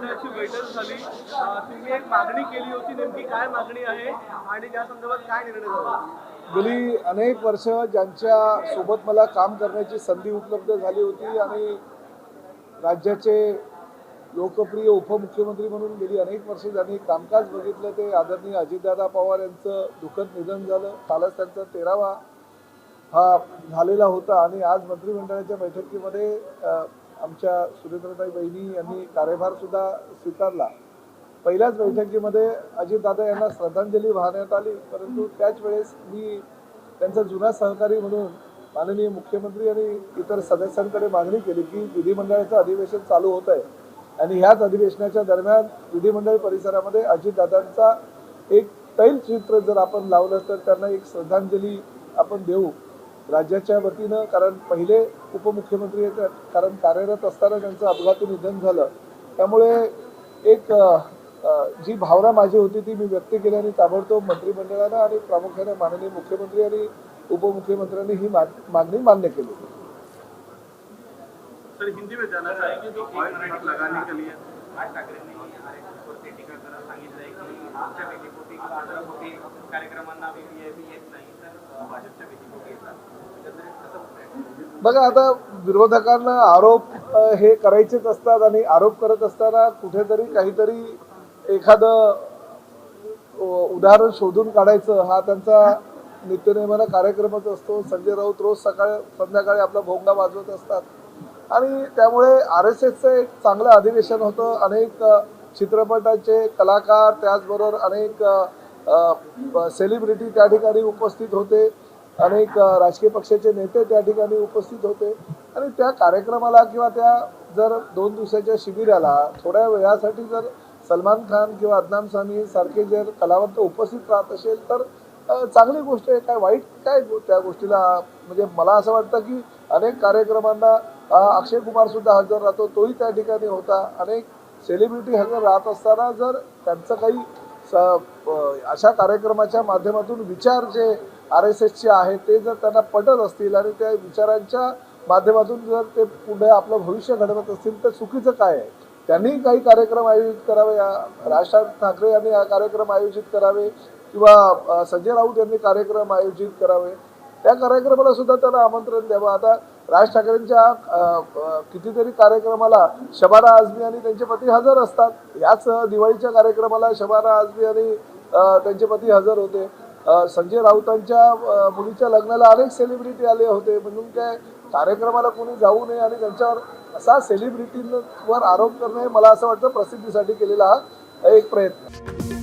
मंडळाची बैठक झाली. तुम्ही एक मागणी केली होती, नेमकी काय मागणी आहे आणि या संदर्भात काय निर्णय झाला? गेली अनेक वर्ष ज्यांच्या सोबत मला काम करण्याची संधी उपलब्ध झाली होती आणि राज्याचे लोकप्रिय उपमुख्यमंत्री म्हणून गेली अनेक वर्ष ज्यांनी कामकाज बघितलं ते आदरणीय अजितदादा पवार यांचं दुःखद निधन झालं. कालच त्यांचा 13वा हा झालेला होता आणि आज मंत्रिमंडळाच्या बैठकीमध्ये आमच्या सुरेंद्रताई बहिणी यांनी कार्यभार सुद्धा स्वीकारला. पहिल्याच बैठकीमध्ये अजितदादा यांना श्रद्धांजली वाहण्यात आली, परंतु त्याच वेळेस मी त्यांचा जुना सहकारी म्हणून माननीय मुख्यमंत्री आणि इतर सदस्यांकडे मागणी केली की विधिमंडळाचं अधिवेशन चालू होत आहे आणि ह्याच अधिवेशनाच्या दरम्यान विधिमंडळ परिसरामध्ये अजितदादांचा एक तैलचित्र जर आपण लावलं तर त्यांना एक श्रद्धांजली आपण देऊ राज्याच्या वतीनं. कारण पहिले उपमुख्यमंत्री आहेत, कारण कार्यरत असताना त्यांचं अपघाती निधन झालं. त्यामुळे एक जी भावना माझी होती ती मी व्यक्त केली आणि ताबडतोब मंत्रिमंडळानं आणि प्रामुख्याने माननीय मुख्यमंत्री आणि उपमुख्यमंत्र्यांनी ही मागणी मान्य केली. सर, हिंदी में जाना चाहेंगे जो ऑयल रेट लगाने के लिए आज ठाकरेंनी आरएसएसवरती टीका करत सांगितलंय की आमच्या बेटीपोटी कार्यक्रमांना व्हीव्हीआयपी येत नाही तर भाजपच्या बेटीपोटी येतात. कसं होतंय? बघा, आता विरोधकांना आरोप हे करायचेच असतात आणि आरोप करत असताना कुठेतरी काहीतरी एखादं उदाहरण शोधून काढायचं हा त्यांचा नित्यनेमानं कार्यक्रमच असतो. संजय राऊत रोज संध्याकाळी आपला भोंगा वाजवत असतात आणि त्यामुळे RSSचं एक चांगलं अधिवेशन होतं. अनेक चित्रपटाचे कलाकार त्याचबरोबर अनेक सेलिब्रिटी त्या ठिकाणी उपस्थित होते, अनेक राजकीय पक्षाचे नेते त्या ठिकाणी उपस्थित होते आणि त्या कार्यक्रमाला किंवा त्या जर 2 दिवसाच्या शिबिराला थोड्या वेळासाठी जर सलमान खान किंवा अदनान सामी सारखे जर कलावंत उपस्थित राहत असेल तर चांगली गोष्ट आहे. काय वाईट काय त्या गोष्टीला? म्हणजे मला असं वाटतं की अनेक कार्यक्रमांना अक्षय कुमार सुद्धा हजर राहतो, तोही त्या ठिकाणी होता. अनेक सेलिब्रिटी हजर राहत असताना जर त्यांचं काही अशा कार्यक्रमाच्या माध्यमातून विचार जे RSSचे आहेत ते जर त्यांना पटत असतील आणि त्या विचारांच्या माध्यमातून जर ते पुढे आपलं भविष्य घडवत असतील तर चुकीचं काय आहे? त्यांनी काही कार्यक्रम आयोजित करावे, राज ठाकरे यांनी कार्यक्रम आयोजित करावे किंवा संजय राऊत यांनी कार्यक्रम आयोजित करावे. त्या कार्यक्रमाला सुद्धा त्यांना आमंत्रण द्यावं. आता राज ठाकरेंच्या कितीतरी कार्यक्रमाला शबाना आझमी आणि त्यांचे पती हजर असतात. याच दिवाळीच्या कार्यक्रमाला शबाना आझमी आणि त्यांचे पती हजर होते. संजय राऊतांच्या मुलीच्या लग्नाला अनेक सेलिब्रिटी आले होते. म्हणून काय कार्यक्रमाला कोणी जाऊ नये आणि त्यांच्यावर असा सेलिब्रिटींवर आरोप करणे मला असं वाटतं प्रसिद्धीसाठी केलेला हा एक प्रयत्न.